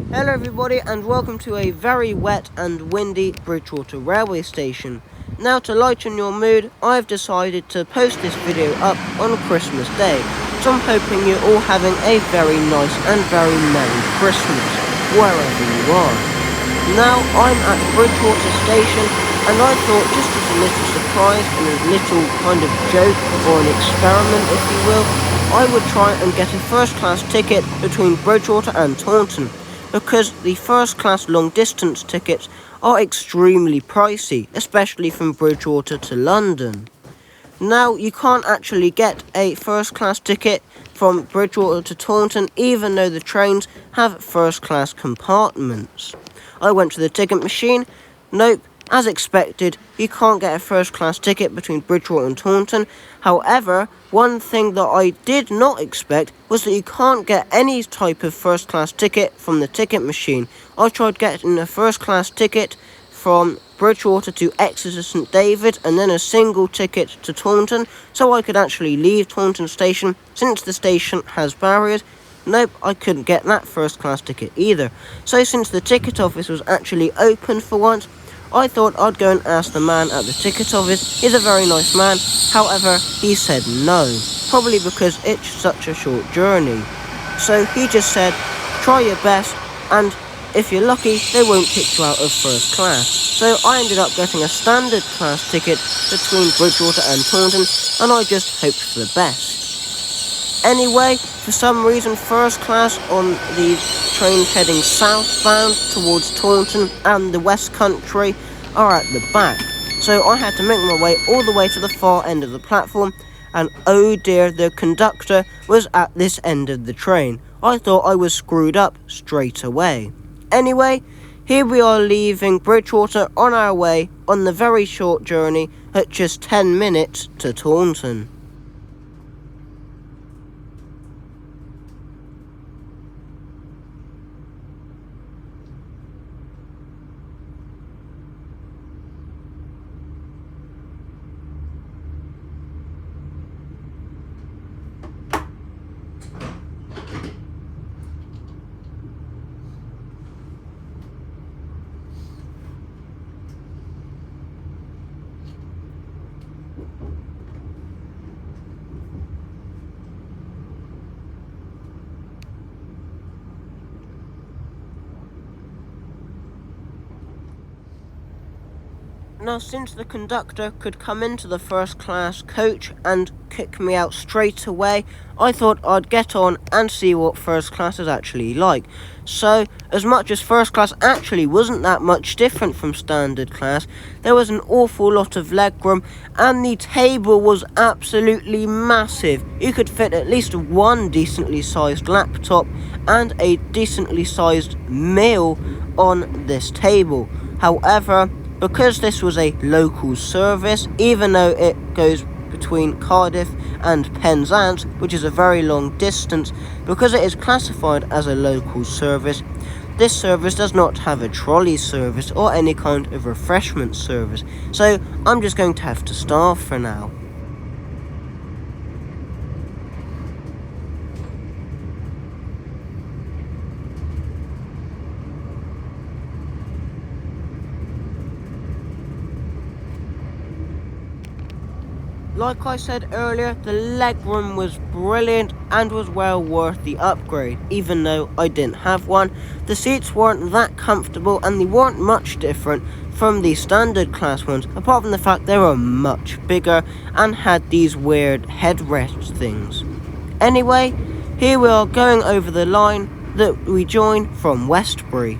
Hello everybody and welcome to a very wet and windy Bridgwater railway station. Now to lighten your mood, I've decided to post this video up on Christmas Day, so I'm hoping you're all having a very nice and very Merry Christmas, wherever you are. Now I'm at Bridgwater station and I thought, just as a little surprise and a little kind of joke or an experiment if you will, I would try and get a first class ticket between Bridgwater and Taunton, because the first class long distance tickets are extremely pricey, especially from Bridgwater to London. Now, you can't actually get a first class ticket from Bridgwater to Taunton, even though the trains have first class compartments. I went to the ticket machine. Nope, as expected, you can't get a first class ticket between Bridgwater and Taunton. However, one thing that I did not expect was that you can't get any type of first class ticket from the ticket machine. I tried getting a first class ticket from Bridgwater to Exeter St David and then a single ticket to Taunton, so I could actually leave Taunton station since the station has barriers. Nope, I couldn't get that first class ticket either. So since the ticket office was actually open for once, I thought I'd go and ask the man at the ticket office. He's a very nice man, however, he said no, probably because it's such a short journey. So he just said, try your best, and if you're lucky, they won't kick you out of first class. So I ended up getting a standard class ticket between Bridgwater and Taunton, and I just hoped for the best. Anyway, for some reason, first class on the trains heading southbound towards Taunton and the West Country are at the back. So I had to make my way all the way to the far end of the platform, and oh dear, the conductor was at this end of the train. I thought I was screwed up straight away. Anyway, here we are leaving Bridgwater on our way on the very short journey at just 10 minutes to Taunton. Now, since the conductor could come into the first class coach and kick me out straight away, I thought I'd get on and see what first class is actually like. So, as much as first class actually wasn't that much different from standard class, there was an awful lot of legroom and the table was absolutely massive. You could fit at least one decently sized laptop and a decently sized meal on this table. However, because this was a local service, even though it goes between Cardiff and Penzance, which is a very long distance, because it is classified as a local service, this service does not have a trolley service or any kind of refreshment service. So I'm just going to have to starve for now. Like I said earlier, the legroom was brilliant and was well worth the upgrade, even though I didn't have one. The seats weren't that comfortable and they weren't much different from the standard class ones, apart from the fact they were much bigger and had these weird headrest things. Anyway, here we are going over the line that we join from Westbury.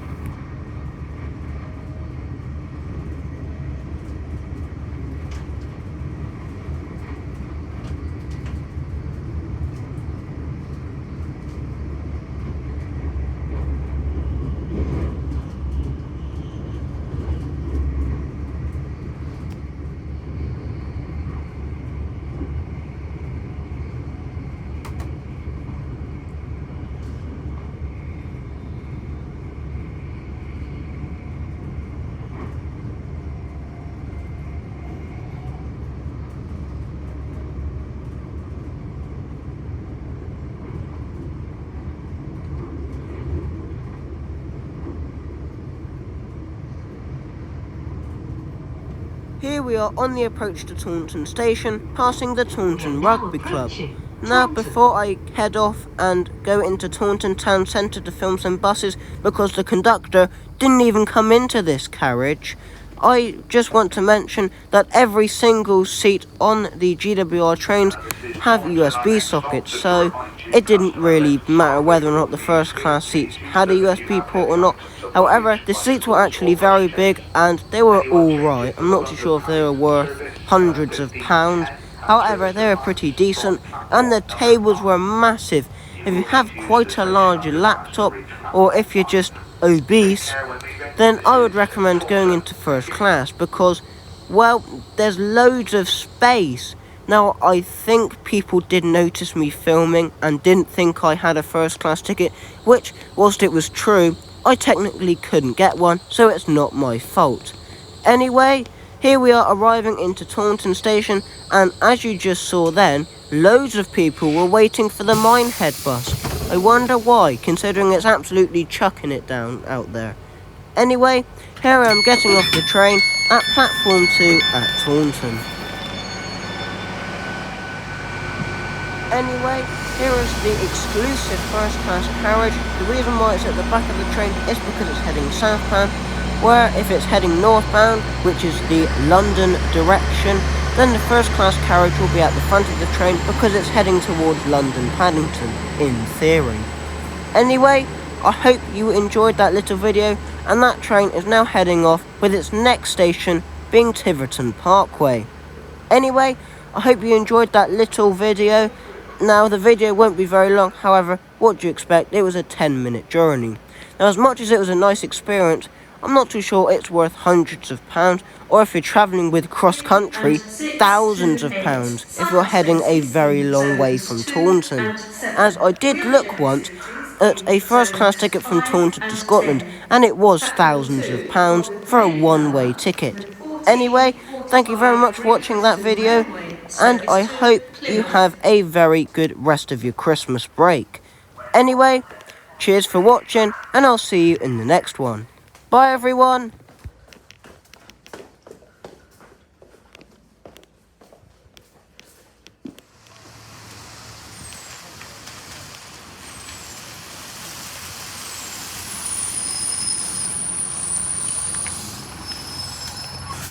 Here we are on the approach to Taunton station, passing the Taunton Rugby Club. Now, before I head off and go into Taunton town centre to film some buses, because the conductor didn't even come into this carriage, I just want to mention that every single seat on the GWR trains have USB sockets, so it didn't really matter whether or not the first class seats had a USB port or not. However, the seats were actually very big and they were alright. I'm not too sure if they were worth hundreds of pounds. However, they were pretty decent and the tables were massive. If you have quite a large laptop or if you're just obese, then I would recommend going into first class because, well, there's loads of space. Now, I think people did notice me filming and didn't think I had a first class ticket, which, whilst it was true, I technically couldn't get one, so it's not my fault. Anyway, here we are arriving into Taunton station, and as you just saw then, loads of people were waiting for the Minehead bus. I wonder why, considering it's absolutely chucking it down out there. Anyway, here I am getting off the train at platform 2 at Taunton. Anyway, here is the exclusive first class carriage. The reason why it's at the back of the train is because it's heading southbound, where if it's heading northbound, which is the London direction, then the first class carriage will be at the front of the train because it's heading towards London Paddington, in theory. Anyway, I hope you enjoyed that little video, and that train is now heading off with its next station being Tiverton Parkway. Anyway, I hope you enjoyed that little video. Now, the video won't be very long, however, what do you expect? It was a 10-minute journey. Now, as much as it was a nice experience, I'm not too sure it's worth hundreds of pounds, or if you're travelling with cross-country, thousands of pounds if you're heading a very long way from Taunton. As I did look once at a first-class ticket from Taunton to Scotland, and it was thousands of pounds for a one-way ticket. Anyway, thank you very much for watching that video, and I hope you have a very good rest of your Christmas break. Anyway, cheers for watching, and I'll see you in the next one. Bye everyone!